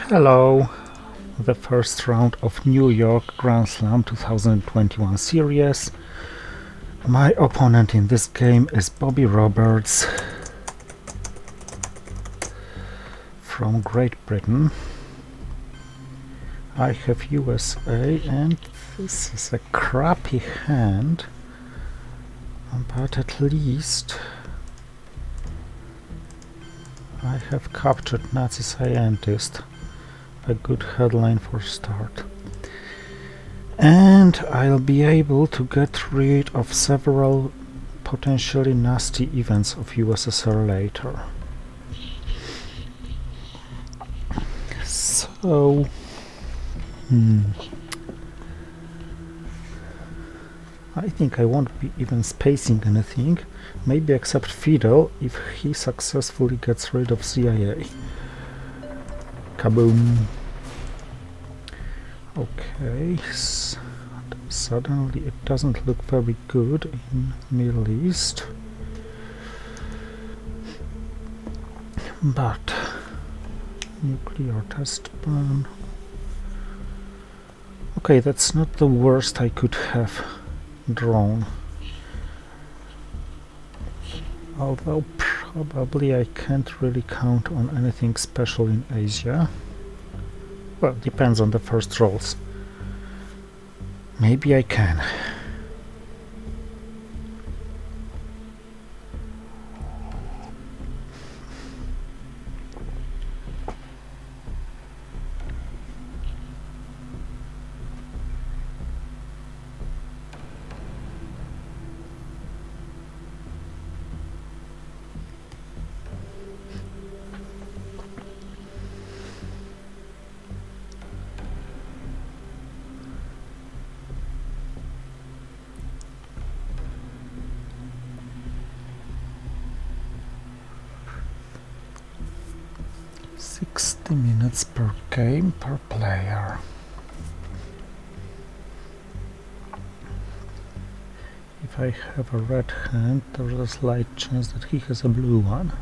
Hello! The first round of New York Grand Slam 2021 series. My opponent in this game is Bobby Roberts from Great Britain. I have USA and this is a crappy hand, but at least I have captured Nazi scientist. A good headline for start. And I'll be able to get rid of several potentially nasty events of USSR later. So... I think I won't be even spacing anything, maybe except Fidel if he successfully gets rid of CIA. Kaboom! Okay, suddenly it doesn't look very good in Middle East, but nuclear test ban. Okay, that's not the worst I could have drawn, although probably I can't really count on anything special in Asia. Well, depends on the first rolls. Maybe I can. $60 per game per player. If I have a red hand, there's a slight chance that he has a blue one.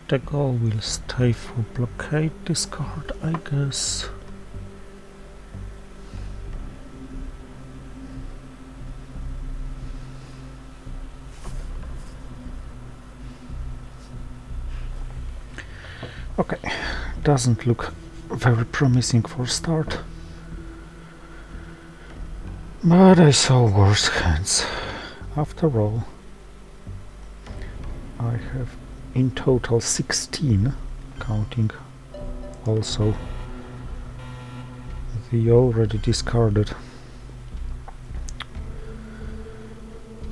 The goal will stay for blockade discard, I guess. Okay, doesn't look very promising for start, but I saw worse hands. After all, I have in total 16, counting also the already discarded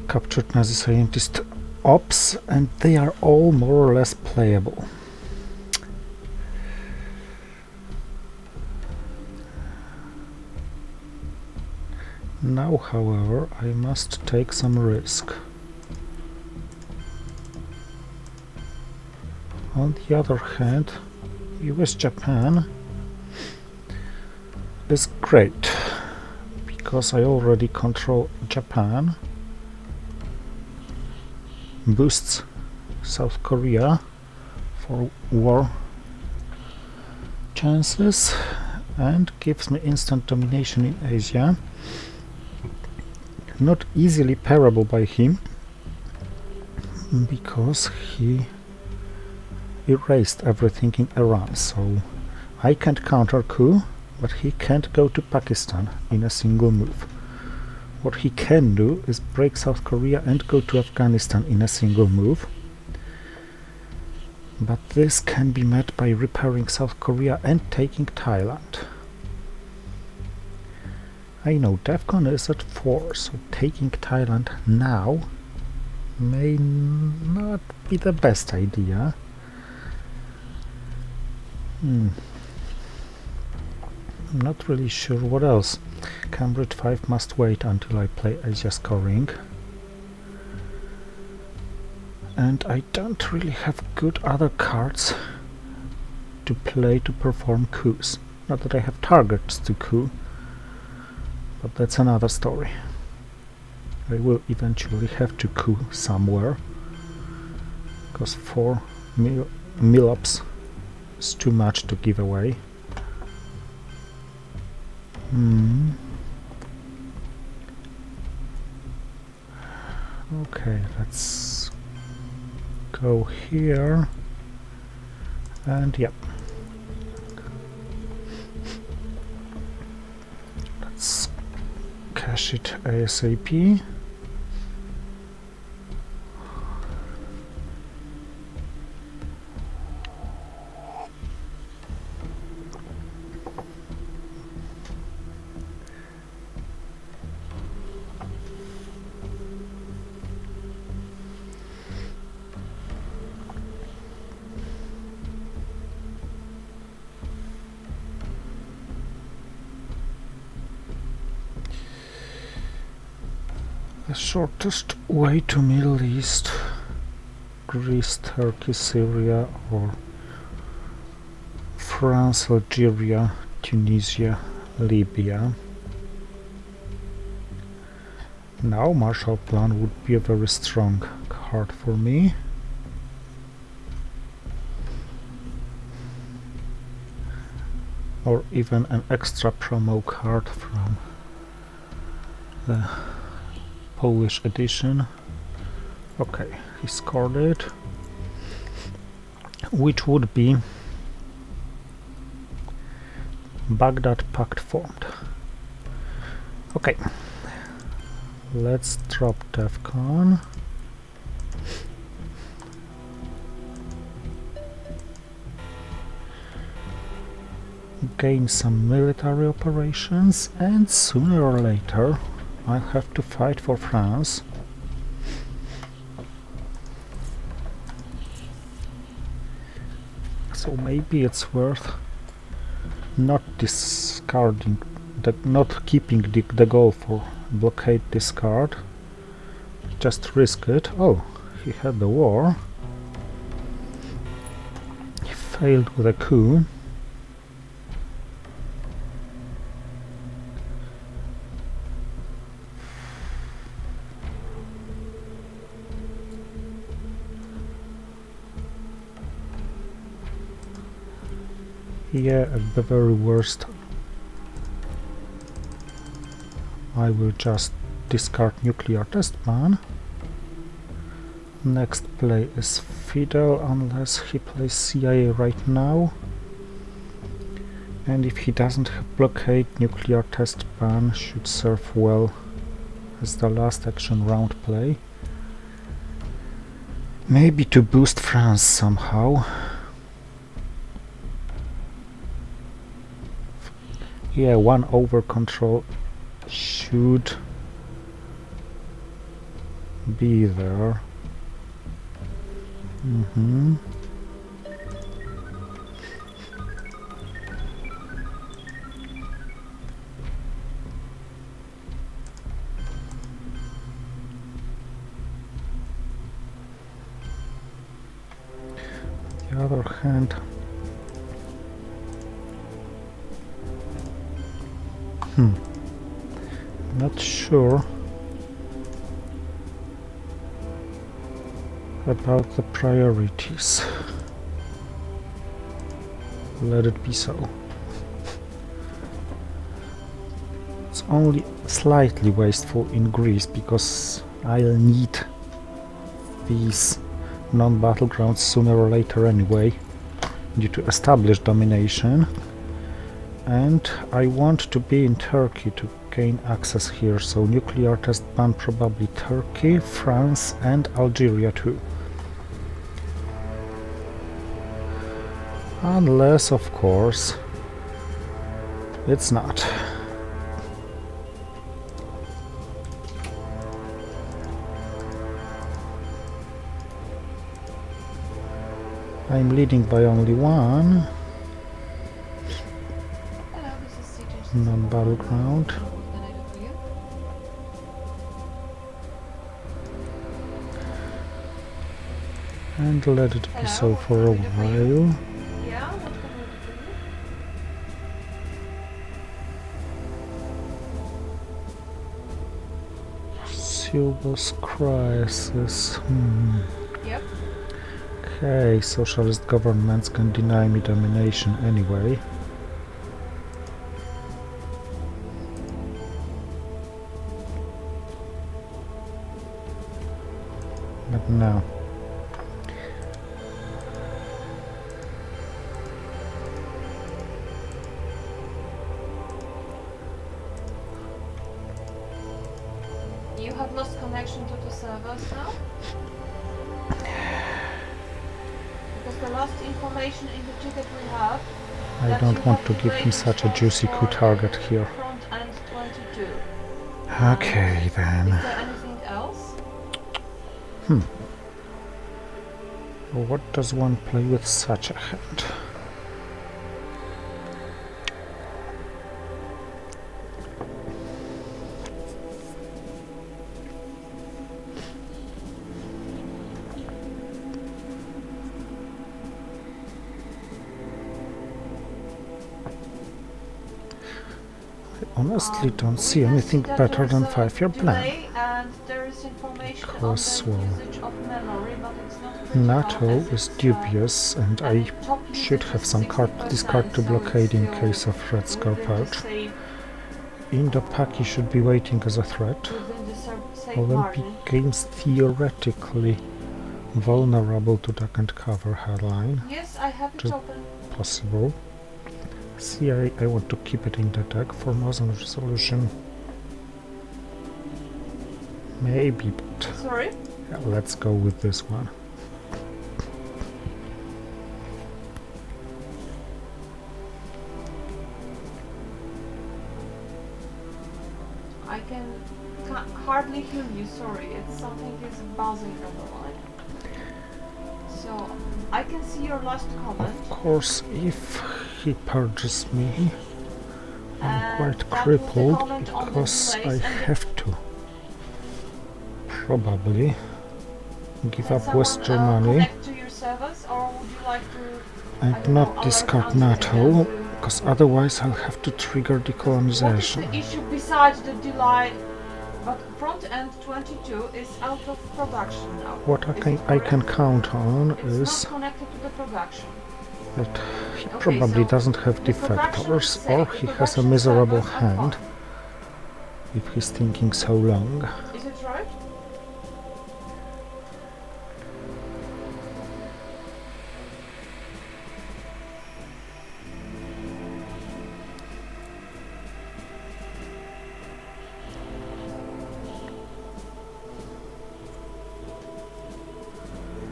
captured Nazi scientist ops, and they are all more or less playable. Now, however, I must take some risk. On the other hand, US-Japan is great, because I already control Japan, boosts South Korea for war chances, and gives me instant domination in Asia. Not easily parable by him, because he erased everything in Iran, so I can't counter coup, but he can't go to Pakistan in a single move. What he can do is break South Korea and go to Afghanistan in a single move, but this can be met by repairing South Korea and taking Thailand. I know DEFCON is at 4, so taking Thailand now may not be the best idea. I'm not really sure what else. Cambridge 5 must wait until I play Asia scoring. And I don't really have good other cards to play to perform coups. Not that I have targets to coup, But that's another story. I will eventually have to coup somewhere, because 4 millops is too much to give away. Okay, let's go here, and yep. Let's cash it ASAP. The shortest way to Middle East: Greece, Turkey, Syria, or France, Algeria, Tunisia, Libya. Now Marshall Plan would be a very strong card for me. Or even an extra promo card from the Polish edition. Okay, he scored it, which would be Baghdad Pact formed. Okay, let's drop DEFCON. Gain some military operations, and sooner or later I'll have to fight for France. So maybe it's worth not discarding, not keeping the goal for blockade discard. Just risk it. Oh, he had the war. He failed with a coup. Yeah, at the very worst I will just discard nuclear test ban. Next play is Fidel, unless he plays CIA right now. And if he doesn't have blockade, nuclear test ban should serve well as the last action round play. Maybe to boost France somehow. Yeah, 1 over control should be there. On the other hand, not sure about the priorities. Let it be so. It's only slightly wasteful in Greece because I'll need these non-battlegrounds sooner or later anyway, due to established domination. And I want to be in Turkey to gain access here, so nuclear test ban probably Turkey, France and Algeria too. Unless, of course, it's not. I'm leading by only 1. Non-battleground. And let it be so for a while. Cubes crisis. Yep. Okay, socialist governments can deny me domination anyway. But no. You have lost connection to the servers now? Because the last information in the ticket we have... I don't want to give him such a juicy coup target here. Front end 22. Okay, then. Is there anything else? What does one play with such a hand? I honestly don't see anything better than 5-year plan. And there is information Because, on the well, usage of memory, but it's not critical NATO as is it's, dubious, and I top should usage have is some card 60%, discard to so blockade in it's case of still threat scope within the out. safe- Indo-Paki should be waiting as a threat. within the safe Olympic margin. Games theoretically vulnerable to duck and cover headline. Yes, I have it Just- open. Possible. CIA, I want to keep it in the deck for Northern Resolution. Maybe, but Sorry? yeah, let's go with this one. I can't hardly hear you, sorry. It's something is buzzing on the line. So, I can see your last comment. Of course, if he purges me, I'm And quite that was the crippled comment on the because I delays and the- have to probably give Can up someone, West Germany connect to your servers, or would you like to... I and don't know, not alert discard Andrzej NATO, again because otherwise I'll have to trigger What is decolonization. the issue besides the delay? But front end 22 is out of production now. What I Is can, it I correct? can count on It's is not connected to the production. that he Okay, probably so doesn't have the production defectors, safe, or the he has a production miserable servers are hand fine. if he's thinking so long. Is it right?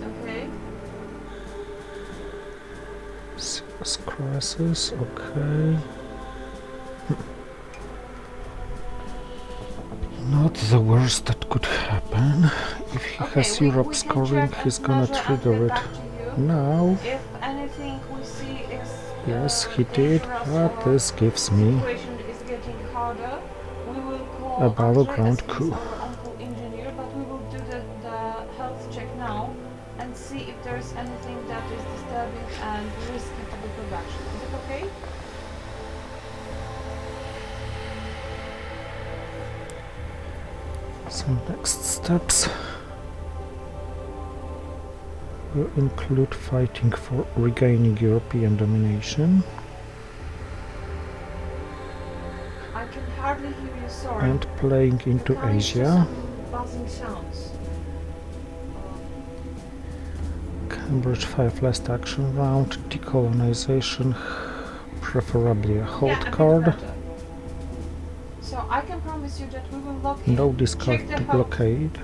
Okay. Serious crisis, okay. Not the worst that could happen. If he Okay, has we Europe can scoring, check he's and gonna measure and trigger get it. back to you. Now, If anything we see is yes, he did, dangerous but or this gives me situation is getting harder, we will call a battleground Andrzej as coup. he's our uncle engineer, but we will do the health check now and see if there is anything that is disturbing and risky for the production. Is it okay? So next steps will include fighting for regaining European domination I can hardly hear you, sorry. and playing into There are Asia. some buzzing sounds. Cambridge 5 last action round, decolonization, preferably a hold Yeah, a bit card. better. So I can promise you that we will log in, No discard check the to health, blockade,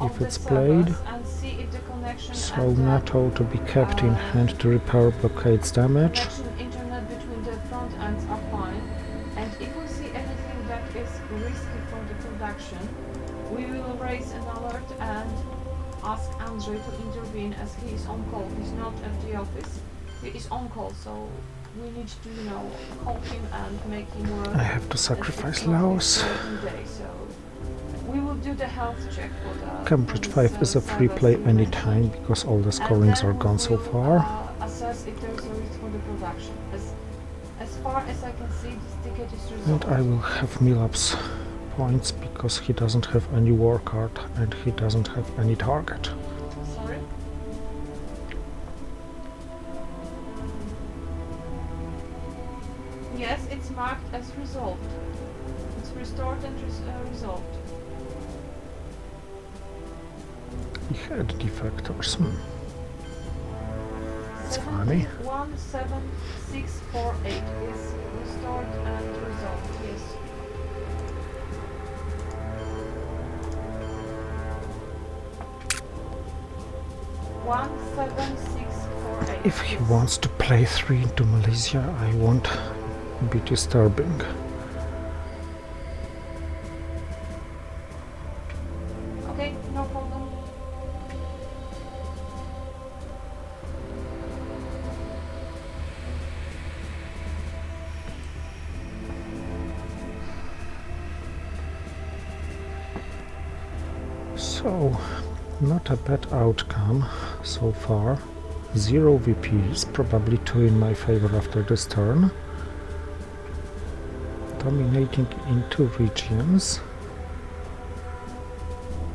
of if the it's servers played. and see if the connection So and the NATO to be kept in hand to repair blockade's damage. connection internet between the front ends are fine. And if we see anything that is risky for the production, we will raise an alert and ask Andrzej to intervene as he is on call. He's not at the office. He is on call, so we need to, you know, call him and make him work. I have to as sacrifice it's not Laos. his working day, so we will do the health check for the Cambridge for this, 5 is a free servers play you mentioned. anytime because all the And scorings then are we gone so will, far. Assess if there is a risk for the production. As far as I can see, this ticket is And resolved. I will have Milops points because he doesn't have any war card and he doesn't have any target. Sorry? Yes, it's marked as resolved. It's restored and resolved. He had defectors. It's funny. 17648 is restored and resolved, yes. One seven six four eight. If he wants to play 3 into Malaysia, I won't be disturbing. Okay, no problem. So, not a bad outcome so far. 0 VPs, probably 2 in my favor after this turn. Dominating in 2 regions.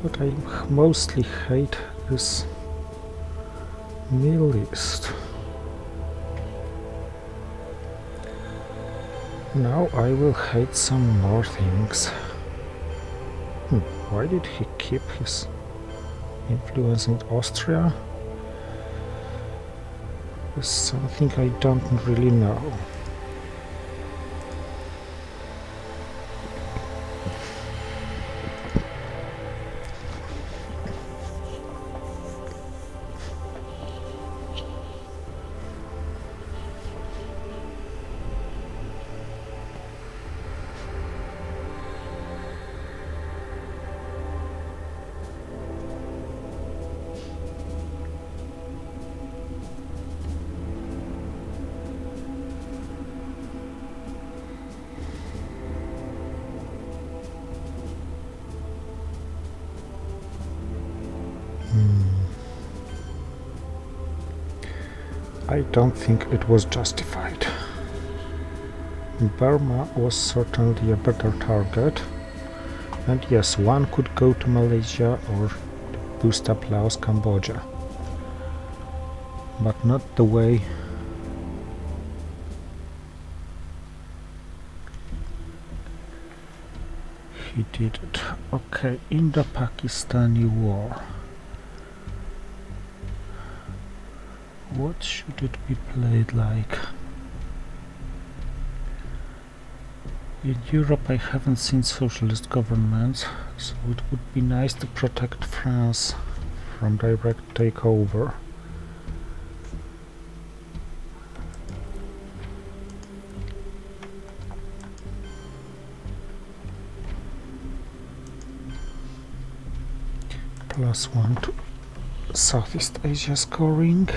What I mostly hate is Middle East. Now I will hate some more things. Why did he keep his influence in Austria? Is something I don't really know. I don't think it was justified. Burma was certainly a better target, and yes, one could go to Malaysia or boost up Laos, Cambodia, but not the way he did it. Okay, Indo-Pakistani war. What should it be played like? In Europe I haven't seen socialist governments, so it would be nice to protect France from direct takeover. +1 to Southeast Asia scoring.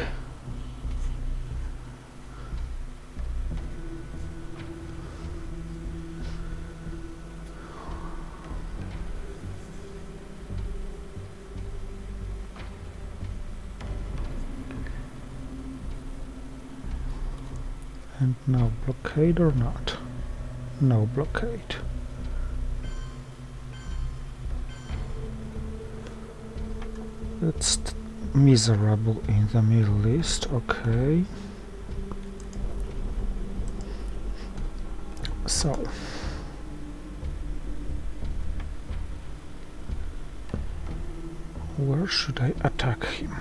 And now blockade or not? No blockade. It's miserable in the Middle East, okay. So where should I attack him?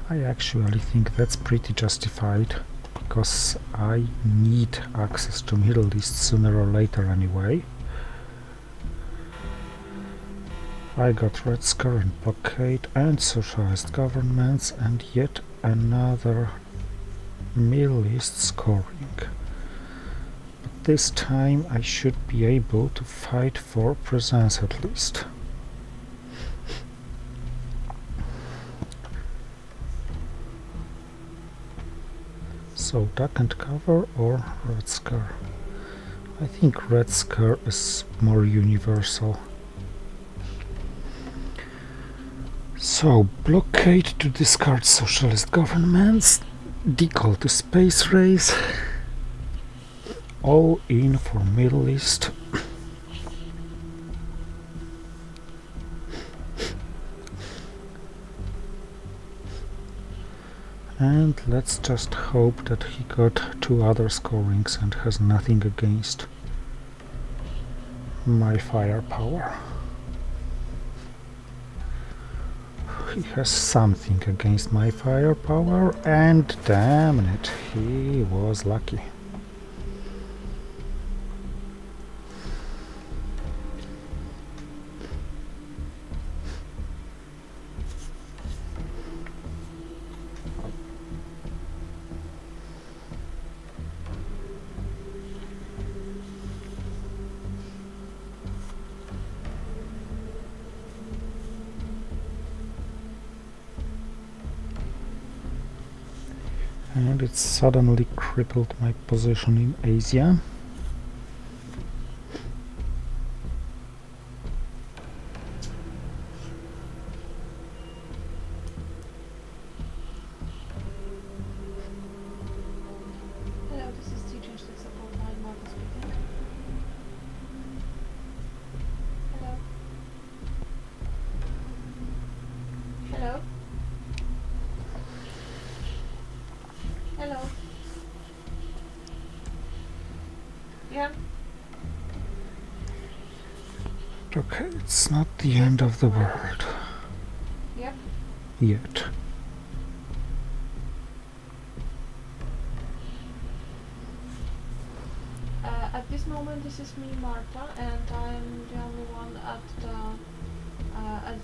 I actually think that's pretty justified, because I need access to Middle East sooner or later anyway. I got Red's current blockade and socialist governments and yet another Middle East scoring. But this time I should be able to fight for presence at least. So duck and cover or Red Scare? I think Red Scare is more universal. So blockade to discard socialist governments, decall to space race, all in for Middle East. And let's just hope that he got 2 other scorings and has nothing against my firepower. He has something against my firepower, and damn it, he was lucky. And it suddenly crippled my position in Asia. Hello, this is Teaching Stick Support Line, Marta speaking. Hello. Hello. Hello. Yeah. Okay, it's not the end of the world. Yep. Yet. At this moment, this is me, Marta, and I'm the only one at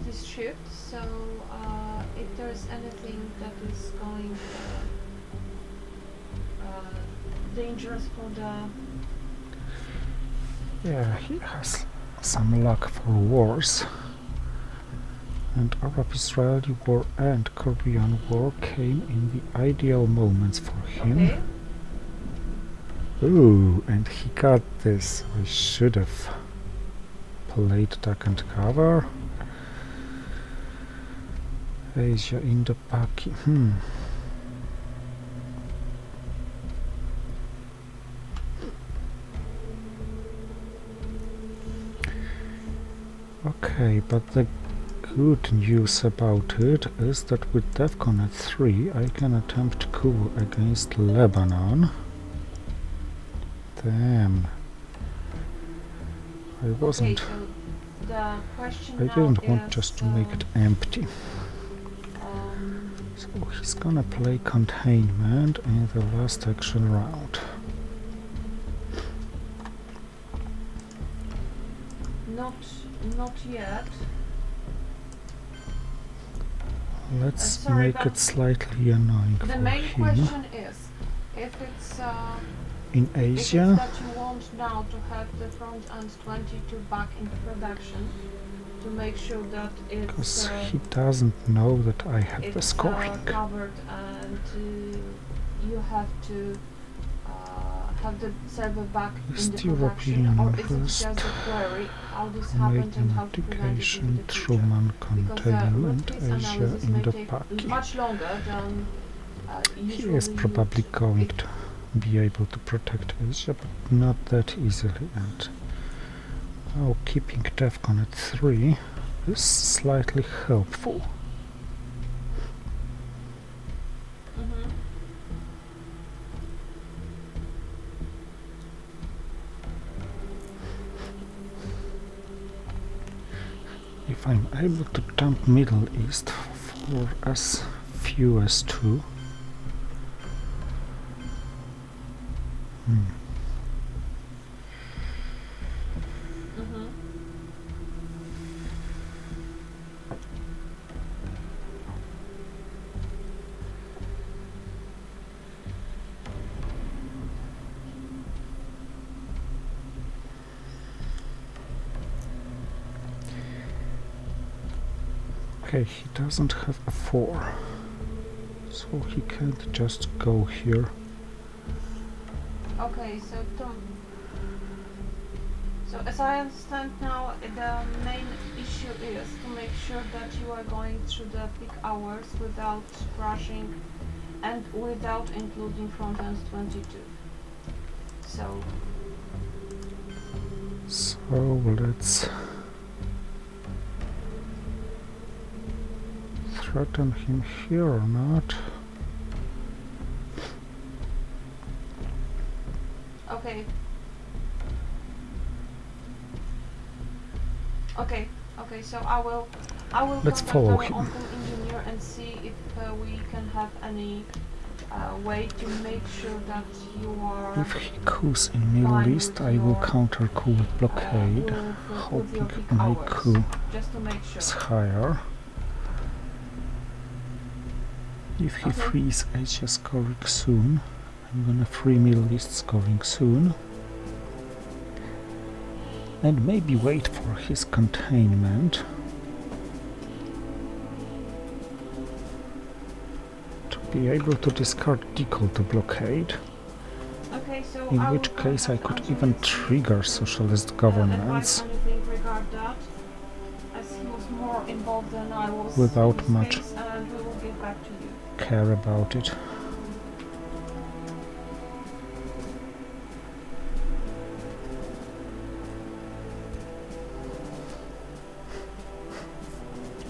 this shift. So if there's anything that is going dangerous for the Yeah, he has some luck for wars. And Arab-Israeli war and Korean war came in the ideal moments for him. okay. Ooh, and he got this. I should have played duck and cover. Asia, Indo-Paki. Okay, but the good news about it is that with DEFCON at 3 I can attempt coup against Lebanon. Damn. I wasn't... Okay, so the question I now didn't want is, just to make it empty. So he's gonna play containment in the last action round. not yet. Let's Sorry, make but it slightly annoying The for main him. question is, if it's In if it's Asia, that you want now to have the front end 22 back into production, to make sure that because it's he doesn't know that I have the it's scoring. covered, and you have to have the server back East in the production, European or is it first. just a query how this happened and how to prevent it in Medication, the future? Truman Because containment, root case Asia, analysis may take Indo-Paki. much longer than He usually is probably you'd going it- to be able to protect Asia, but not that easily. And now keeping DEFCON at 3 is slightly helpful. Mhm. If I'm able to dump Middle East for as few as 2, Mhm. Okay, he doesn't have a 4, so he can't just go here. Okay, so so as I understand now, the main issue is to make sure that you are going through the peak hours without crashing and without including front end 22. So let's threaten him here or not. okay. Okay, so I will Let's contact follow our him. on-call engineer and see if we can have any way to make sure that you are If he coups in Middle East, I will counter coup with blockade, with your hoping peak my hours, coup just to make sure. is higher. If he Okay. frees Asia scoring soon, I'm gonna free Middle East scoring soon. And maybe wait for his containment. To be able to discard decal to blockade. Okay, so In I which will case I contact could Andrzej even and see, trigger socialist advise governments anything regarding that, as he was more involved than I was without in this much case, and we will get back to you. care about it.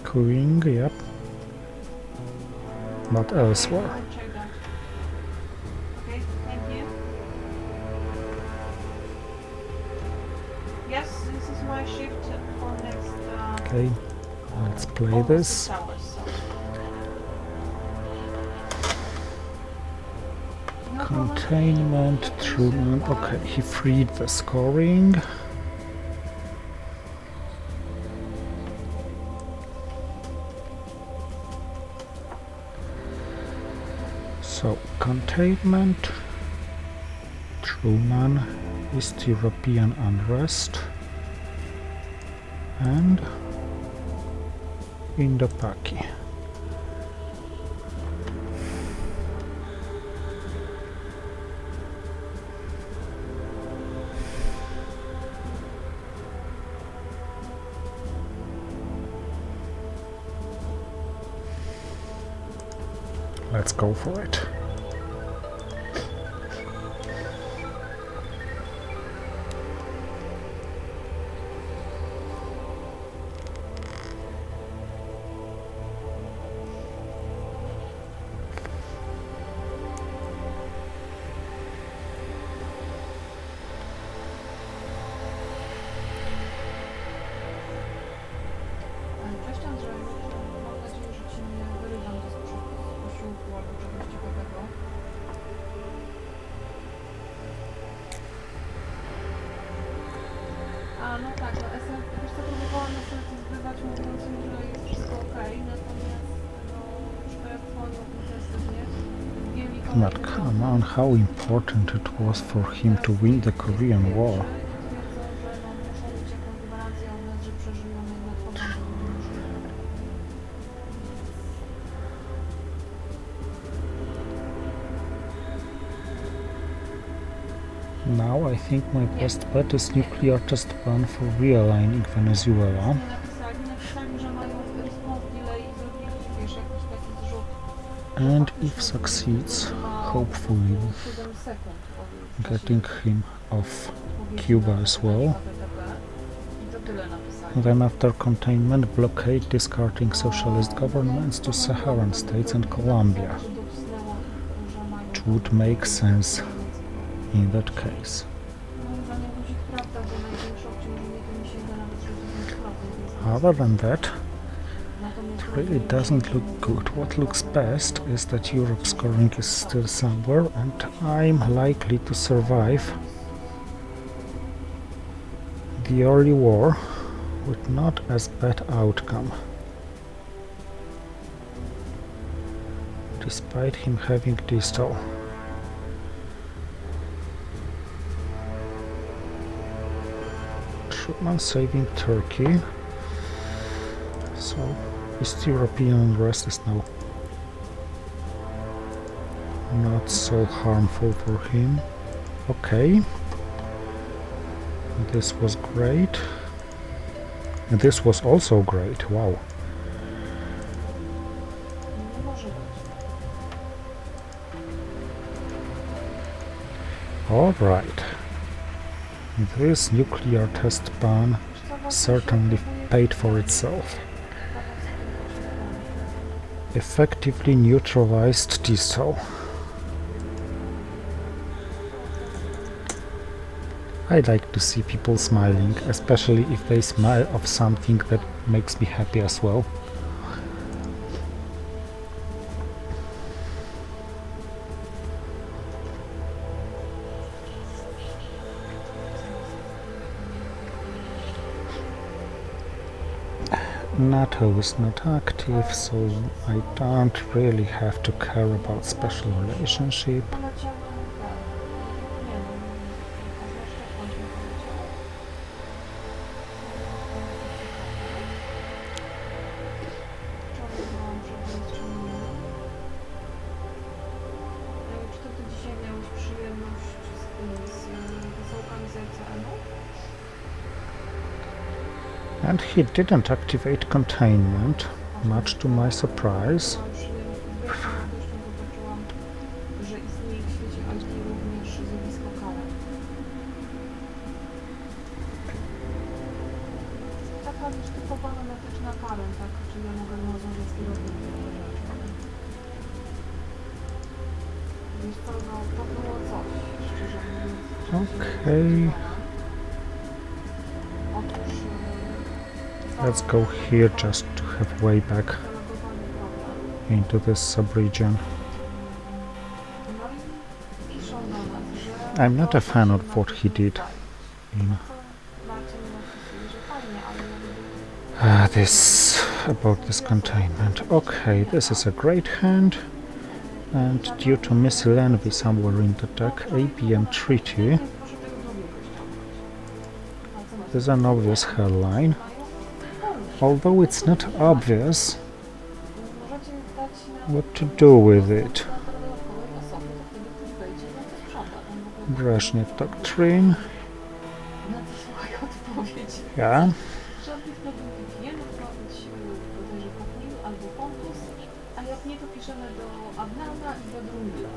Cooing, yep. But elsewhere. Okay, I'll check that. Okay, thank you. Yes, this is my shift for next Okay, let's play almost this. 6 hours, so. No problem. Containment, Truman. Okay, he freed the scoring. So, containment, Truman, East European unrest, and Indo-Paki. Let's go for it. Cześć Andrzej, mam nadzieję, że Ci nie wyrywam do posiłku albo czegoś ciekawego. A no tak, no wiesz co, próbowałam SLT zbywać, mówiąc mi, że jest wszystko ok, natomiast no, już to jak dzwonią intensywnie, wzięli But come on, how important it was for him to win the Korean War. twierdzą, że no, muszą mieć jakąś gwarancję od nas, że przeżyją jednak porządek. Now I think my best bet is nuclear test ban for realigning Venezuela. Napisali, że mają response delay i zrobili, wiesz, jakiś taki zrzut. And if succeeds, hopefully with 7 sekund w czasie getting him off odpowiedzi Cuba na as pytanie well. HTTP. I to tyle napisali. Then after containment, blockade discarding socialist governments to Saharan states and Colombia. It would make sense in that case. Moim zdaniem guzik prawda, bo największy obciążenie to nie sięga nawet 60%. Other than that, Natomiast it really doesn't look good. What looks best is that Europe's scoring is still somewhere and I'm likely to survive the early war with not as bad outcome, despite him having distal. Truman saving Turkey, so East European unrest is now not so harmful for him. Okay. This was great. And this was also great. Wow. Nie może być. Alright. This nuclear test ban certainly paid for itself. Effectively neutralized diesel. I like to see people smiling, especially if they smile of something that makes me happy as well. NATO is not active, so I don't really have to care about special relationship. Poleciały, tak. Nie wiem, a zresztą później poleciały. Wczoraj byłam przed wystrzeleniu. Czy to ty dzisiaj miałeś przyjemność z tymi, z wysołkami z RCN-u? And he didn't activate containment, much to my surprise. Miałam przyjemność, zresztą zobaczyłam, że istnieje w świecie IT również zjawisko Karen. Taka już typowa monetyczna Karen, tak? Czyli ja mogę rozmawiać z kierownikiem. Wiesz co, no to było coś, szczerze mówiąc. Okay, Otóż let's go here just to have way back zalogowany problem. into this subregion. No i piszą do nas, że... I'm not a fan of what he did Tak, in to Marcin napisał, że fajnie, ale ja lubię... this about this containment. Okay, this is a great hand, and due to missile envy somewhere in the deck, ABM Treaty Proszę tego drugiego ściągnąć. is an obvious headline. Although it's not obvious Możecie dać na... what to do with it. dodatkowej osoby, to wtedy ktoś wejdzie i nam to sprząta. Tam w ogóle Brezhnev Doctrine. na to słuchaj odpowiedź. Yeah. Żadnych nowych VPN-ów ma być bodajże Pokmil albo Pontus, a jak nie, to piszemy do Adnana i do Drungila.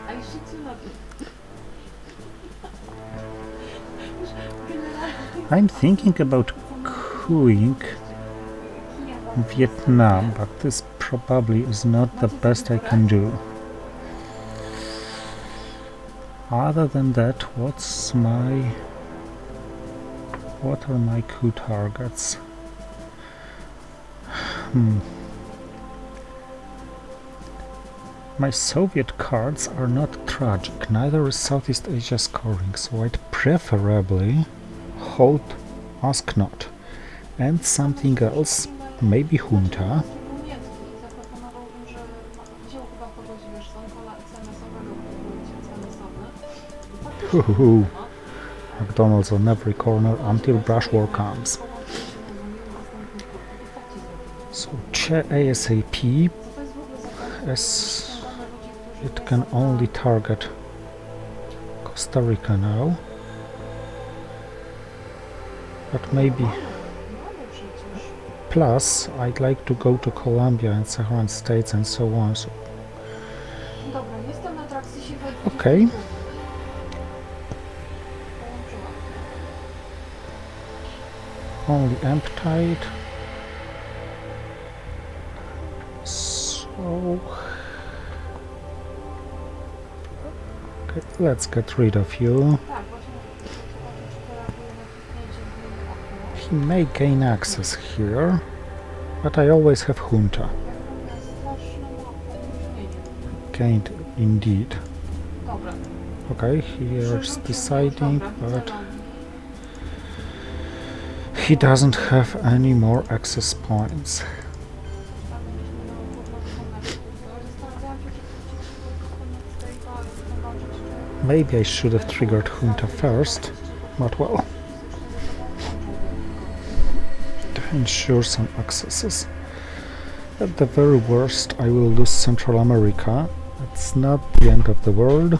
I shit you not. I'm thinking about coupping Vietnam, but this probably is not the best I can do. Other than that, what are my coup targets? My Soviet cards are not tragic, neither is Southeast Asia scoring, so I'd preferably hold Ask Not and something else, maybe Junta. Zaproponowałbym, że wziął chyba kogoś, wiesz, z onkola SMS-owego, który będzie SMS-owy. Hoo-hoo-hoo. McDonald's on every corner until brush war comes. So check ASAP, as it can only target Costa Rica now. But maybe plus I'd like to go to Colombia and Saharan states and so on. So Dobra, jestem na Traxisie. okej. Only Emptide. So okay, let's get rid of you. Tak, właśnie zobaczę, czy zareaguje na kliknięcie w innym oknie. He may gain access here, but I always have Junta. Jak on miał straszną opóźnienie. Gained indeed. Dobra. Okay, here's deciding, Dobra, but celownik. he doesn't have any more access points. Tam mieliśmy nową podmocną meczu. Zastanawiałam się, czy wrócić do koniec tej walki, zobaczyć, czy... Maybe I should have triggered Junta first, but well. ensure some accesses. At the very worst, I will lose Central America. It's not the end of the world.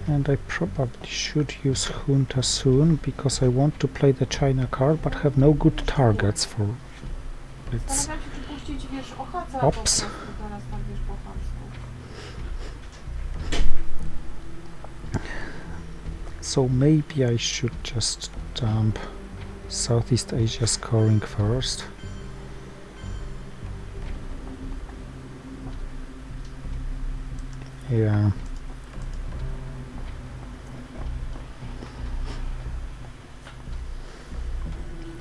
And I probably should use Junta soon, because I want to play the China card, but have no good targets for its Zastanawiam się, czy puścić, wiesz, Ohaca po ops. prostu teraz tak, wiesz, po chamsku. So maybe I should just dump Southeast Asia scoring first. Yeah.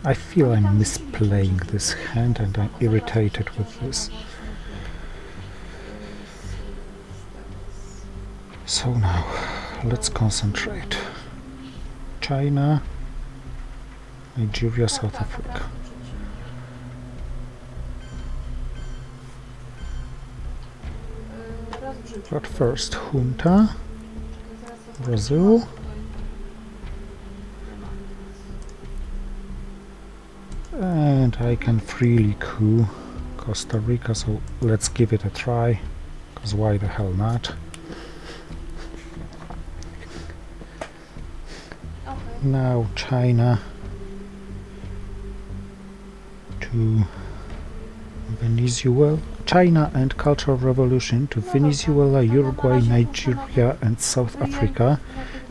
I feel I'm misplaying this hand and I'm irritated with this. So now, let's concentrate. China, Nigeria, South Africa. But first, Junta, Brazil. And I can freely coup Costa Rica, so let's give it a try, because why the hell not? Now China to Venezuela. China and Cultural Revolution to Venezuela, Uruguay, Nigeria and South Africa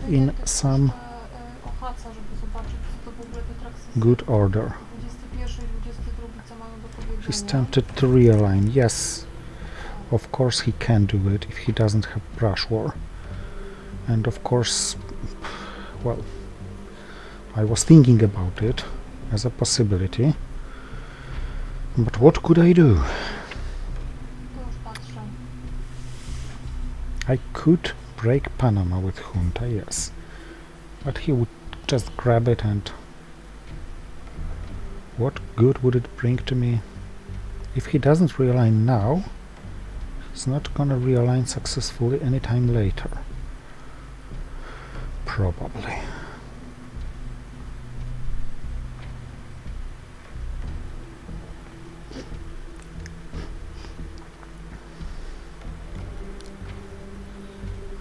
in some good order. He's tempted to realign. Yes, of course he can do it if he doesn't have brush war. And of course, well, I was thinking about it as a possibility, but what could I do? I could break Panama with Junta, yes, but he would just grab it, and what good would it bring to me? If he doesn't realign now, he's not gonna realign successfully anytime later. Probably.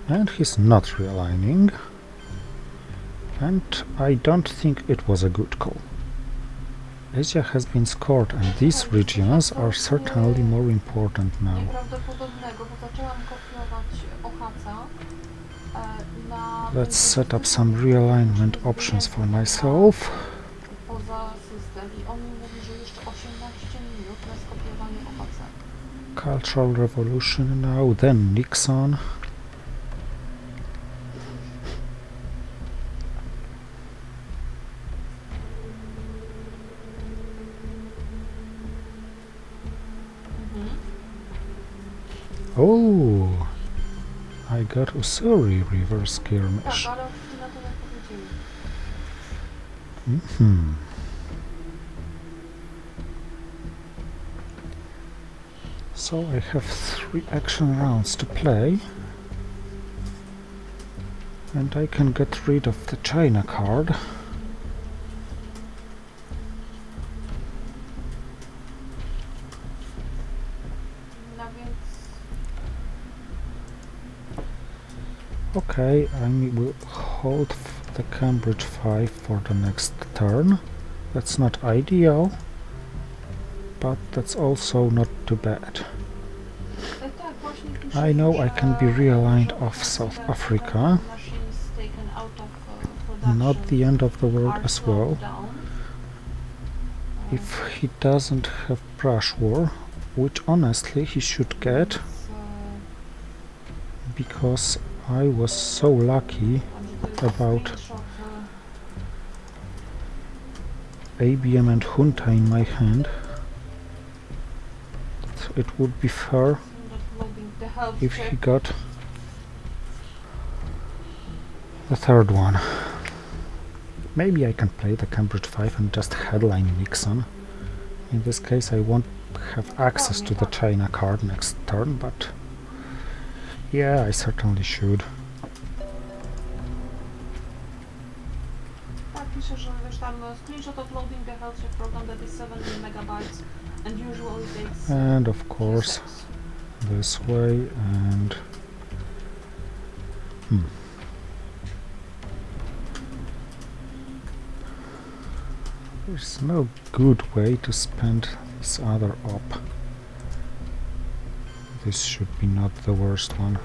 And he's not realigning, and I don't think it was a good call. Asia has been scored, and these regions are certainly more important now. Let's set up some realignment options for myself. Cultural Revolution now, then Nixon. Oh, I got Usuri reverse skirmish. So I have 3 action rounds to play, and I can get rid of the China card. Okay, I will hold the Cambridge 5 for the next turn. That's not ideal, but that's also not too bad. I know I can be realigned off South Africa. Not the end of the world as well. If he doesn't have brush war, which honestly he should get, because I was so lucky about ABM and Junta in my hand. It would be fair if he got the third one. Maybe I can play the Cambridge 5 and just headline Nixon. In this case I won't have access to the China card next turn, but yeah, I certainly should. Tak, pisze, że wiesz tam screenshot of loading the health check program that is 17 megabytes and usually takes And of few course seconds. this way and there's no good way to spend this other op. This should be not the worst one.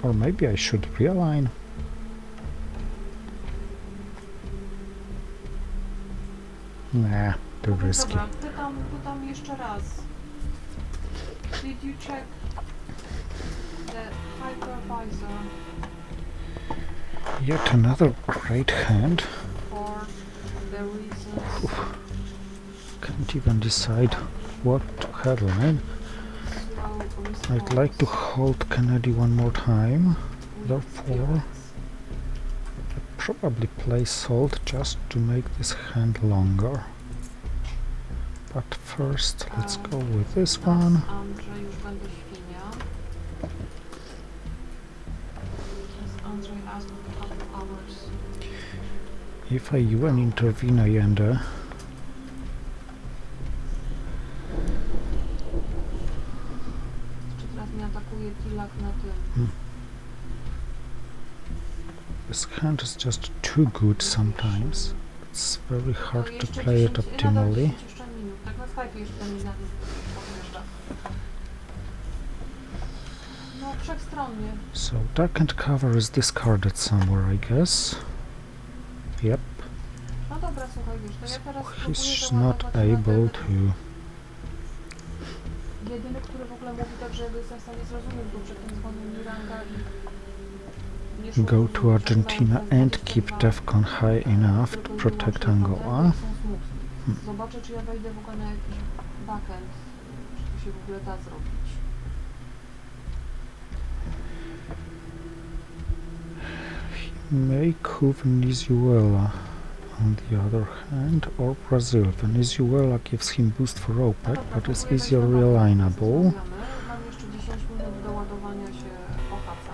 Or maybe I should realign. Nah, too No więc risky. dobra, pytam jeszcze raz. Did you check the hypervisor Yet another great hand. for the reasons Can't even decide what to headline. slow I'd response like to hold Kennedy one more time. with Therefore, Felix? I'd probably play Salt just to make this hand longer. But first, let's go with this one. Andrzej, już będę świnia. As Andrzej asked a couple hours. If I UN intervene Allende, Czy teraz mnie atakuje Tilak na tym? this hand is just too good sometimes. It's very No, hard to jeszcze play it 10 nadal optimally. 10 jeszcze minut. Tak na Skype jeszcze mi podjeżdża. No, wszechstronnie. So duck and cover is discarded somewhere, I guess. Yep, No dobra, słuchaj, wiesz, to ja teraz he's spróbuję not załadować na able ten to jedyny, który w ogóle mówi tak, że jestem w stanie zrozumieć, bo przed tym dzwonił Miranda i nie szło go o to to, że Argentina mają and keep 22, DEFCON high enough to tylko i protect wyłącznie Angola. frontend są smooth. Zobaczę, czy ja wejdę w ogóle na jakiś backend, czy to się w ogóle da zrobić. May coup Venezuela on the other hand, or Brazil. Venezuela gives him boost for OPEC, but is easier realignable. Mam jeszcze 10 minut do ładowania się OHC,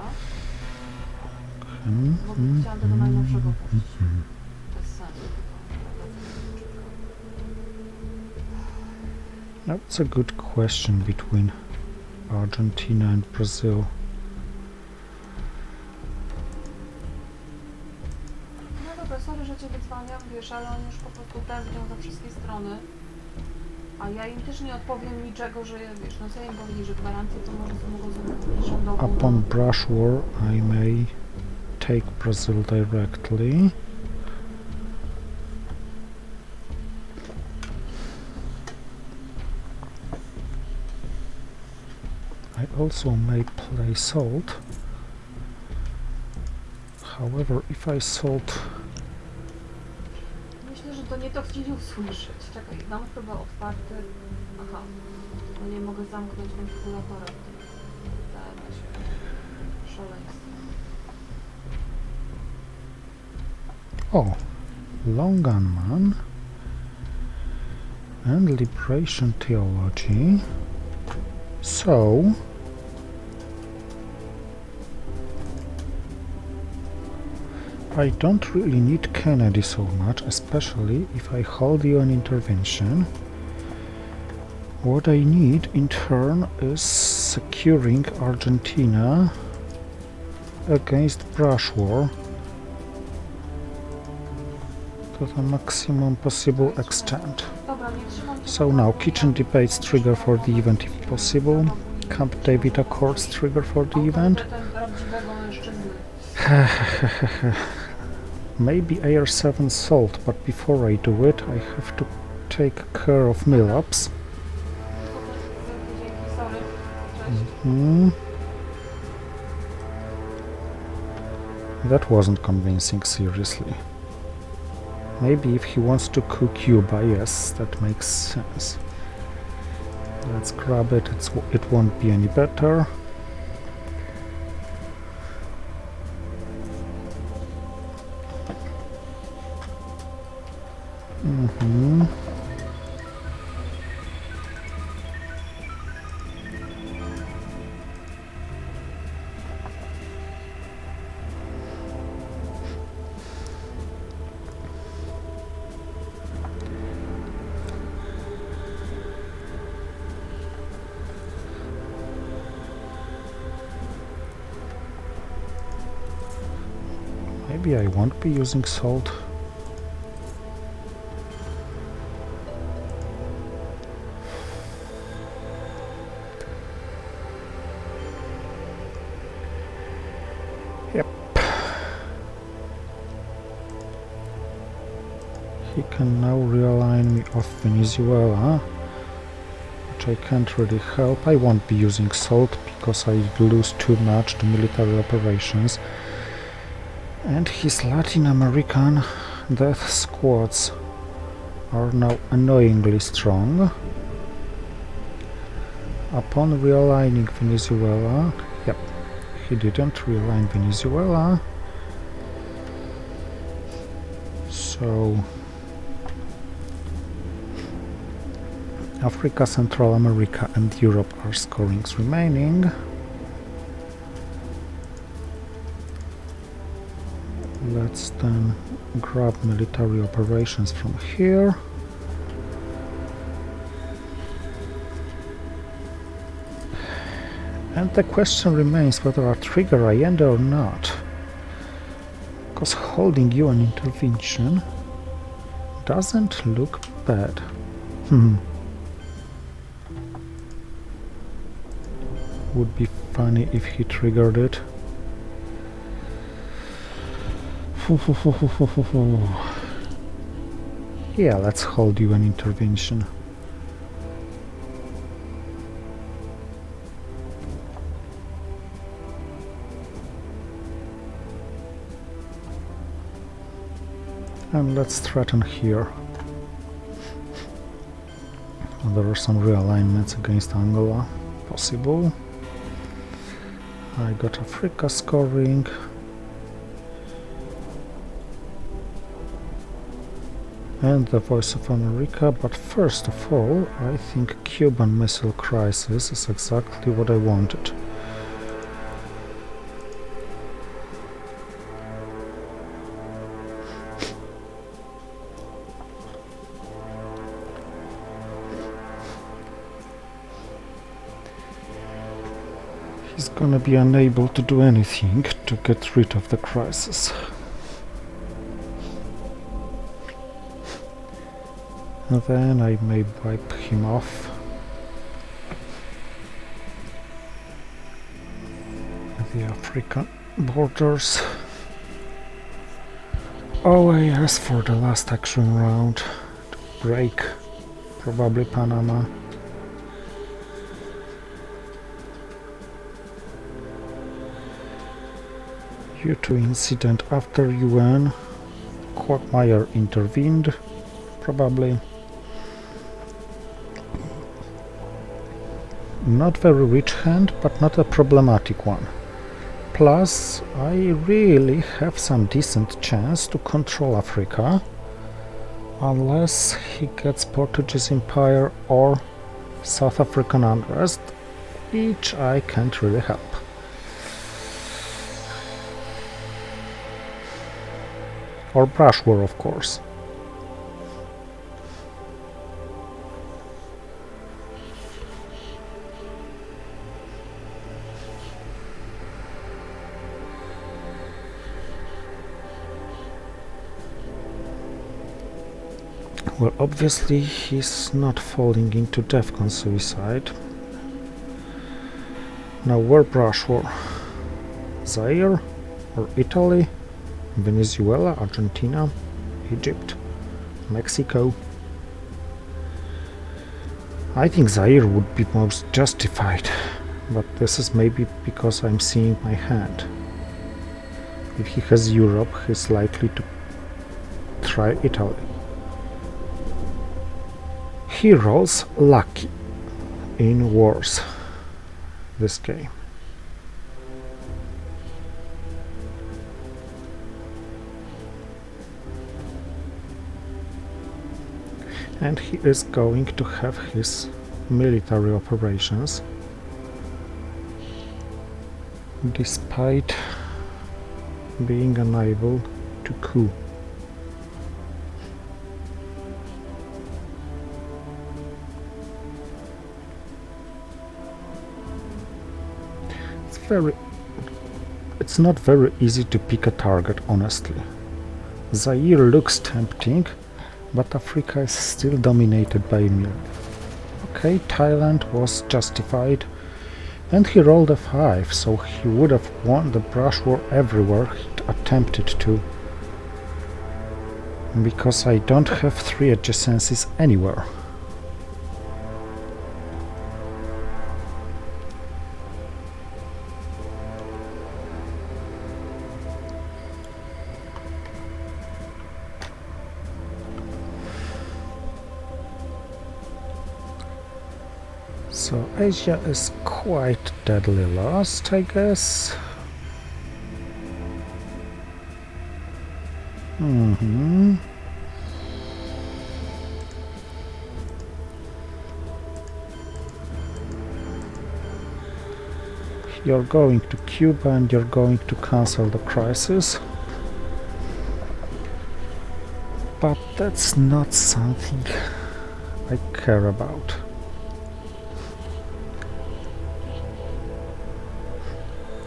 bo chciałam tego najnowszego puścić. Bez sensu. That's a good question between Argentina and Brazil. No dobra, sorry, że cię wydzwaniam, wiesz, ale on już po prostu tęsknią za wszystkie strony. A ja im też nie odpowiem niczego, że wiesz, no co im powiedzieć, że gwarancje to może mogą zrobić rządową. Upon brush war, I may take Brazil directly. I also may play Salt. However, if I Salt... Myślę, że to nie to chcieli usłyszeć. Czekaj, dam chyba otwarty. Aha, no nie mogę zamknąć konfiguratora w tym DNS-ie. Szaleństwo. Oh, Long Gunman and Liberation Theology. So, I don't really need Kennedy so much, especially if I hold you an intervention. What I need in turn is securing Argentina against brush war to the maximum possible extent. Dobra, nie trzymam cię So pod now ręką, kitchen debates trigger for the event if possible. Camp David Accords trigger for the event. Autorytetem prawdziwego mężczyzny. Maybe AR7 Salt, but before I do it I have to take care of Millops. Dzięki, sorry. Cześć. That wasn't convincing, seriously. Maybe if he wants to cook Cuba, yes, that makes sense. Let's grab it, it won't be any better. Maybe I won't be using salt. Yep. He can now realign me off Venezuela, which I can't really help. I won't be using salt because I lose too much to military operations. And his Latin American death squads are now annoyingly strong. Upon realigning Venezuela, yep, he didn't realign Venezuela. So Africa, Central America and Europe are scorings remaining. Let's then grab military operations from here. And the question remains whether I trigger Allende or not. Because holding UN intervention doesn't look bad. Would be funny if he triggered it. Yeah, let's hold UN intervention. And let's threaten here. There are some realignments against Angola possible. I got Africa scoring. And the Voice of America, but first of all, I think Cuban Missile Crisis is exactly what I wanted. He's gonna be unable to do anything to get rid of the crisis. And then I may wipe him off. The African borders. OAS for the last action round to break probably Panama. U2 incident after UN. Quagmire intervened, probably. Not very rich hand, but not a problematic one. Plus, I really have some decent chance to control Africa, unless he gets Portuguese Empire or South African unrest, which I can't really help. Or brush war, of course. Well, obviously he's not falling into DEFCON suicide. Now where brush war? Zaire? Or Italy? Venezuela? Argentina? Egypt? Mexico? I think Zaire would be most justified, but this is maybe because I'm seeing my hand. If he has Europe, he's likely to try Italy. He rolls lucky in wars this game. And he is going to have his military operations, despite being unable to coup. Very It's not very easy to pick a target, honestly. Zaire looks tempting, but Africa is still dominated by Mir. Okay, Thailand was justified, and he rolled a 5, so he would have won the brush war everywhere he'd attempted to. Because I don't have 3 adjacencies anywhere. So Asia is quite deadly lost, I guess. You're going to Cuba and you're going to cancel the crisis. But that's not something I care about.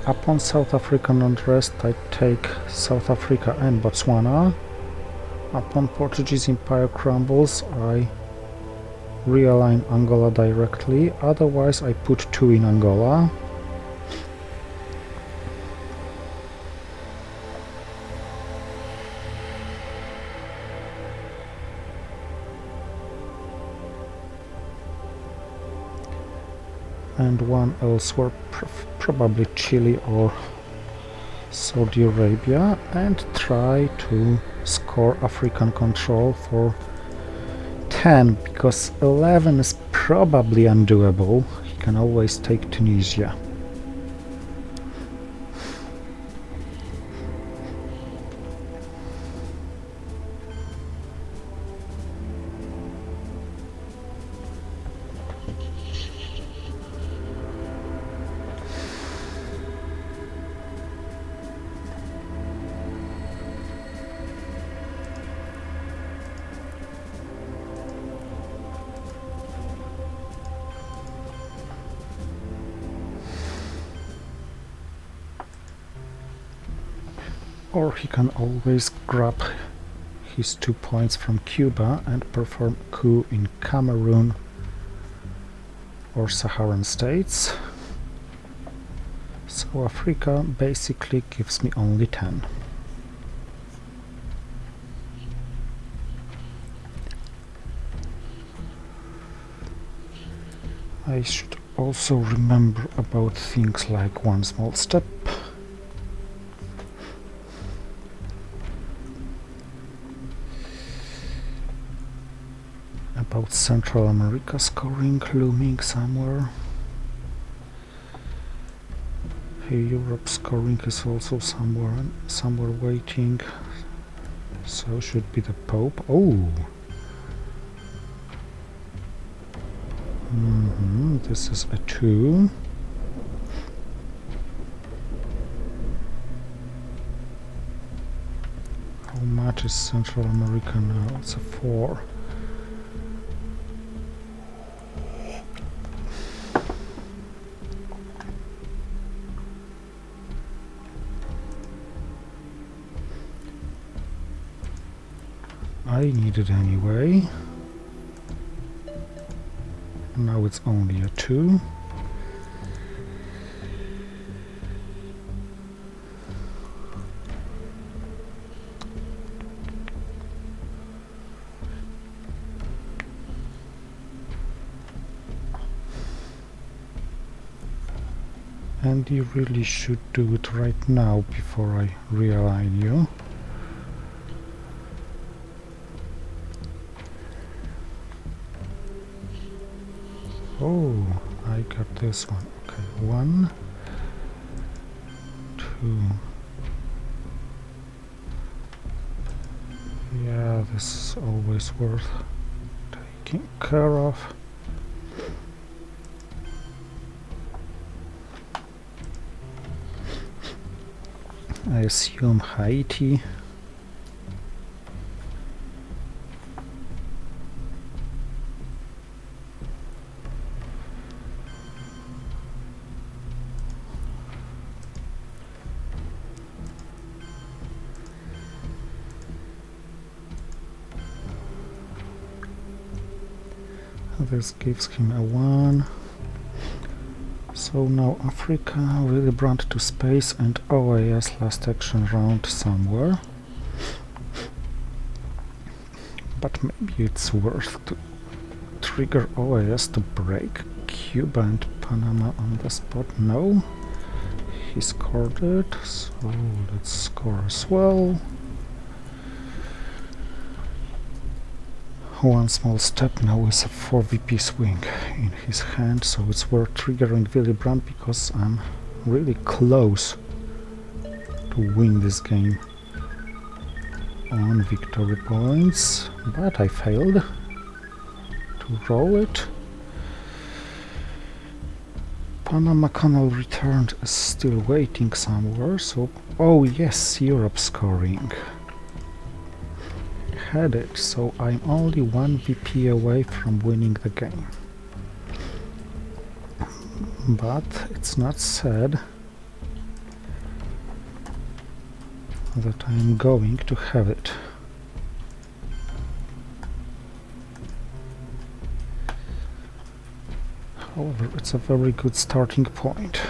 Upon South African unrest, I take South Africa and Botswana. Upon Portuguese Empire crumbles, I realign Angola directly, otherwise I put 2 in Angola. And 1 elsewhere, probably Chile or Saudi Arabia, and try to score African control for 10, because 11 is probably undoable. He can always take Tunisia. Or he can always grab his 2 points from Cuba and perform a coup in Cameroon or Saharan states. So Africa basically gives me only 10. I should also remember about things like 1 small step. About Central America scoring looming somewhere. Here Europe scoring is also somewhere waiting. So should be the Pope. Oh! This is a 2. How much is Central America now? It's a 4. I need it anyway. Now it's only a 2. And you really should do it right now before I realign you. Oh, I got this one. Okay, 1, 2. Yeah, this is always worth taking care of. I assume Haiti. This gives him a 1. So now Africa, Willybrand to space, and OAS last action round somewhere. But maybe it's worth to trigger OAS to break Cuba and Panama on the spot. No, he scored it, so let's score as well. One small step now with a 4 VP swing in his hand, so it's worth triggering Willybrand because I'm really close to win this game on victory points, but I failed to roll it. Panama Canal returned is still waiting somewhere, so... oh yes, Europe scoring. Had it, so I'm only 1 VP away from winning the game. But it's not said that I'm going to have it. However, it's a very good starting point.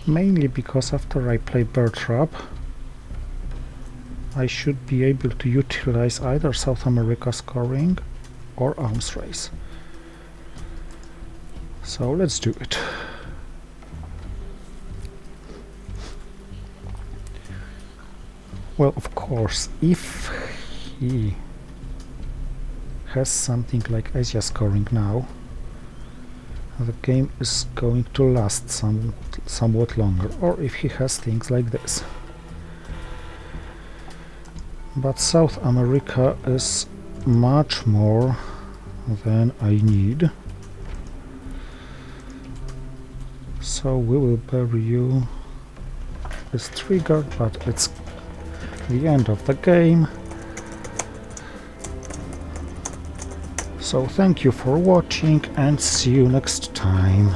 Mainly because after I play Bear Trap, I should be able to utilize either South America scoring or arms race. So let's do it. Well, of course, if he has something like Asia scoring now, the game is going to last somewhat longer, or if he has things like this. But South America is much more than I need, so we will bury you. It's triggered, but it's the end of the game. So thank you for watching and see you next time.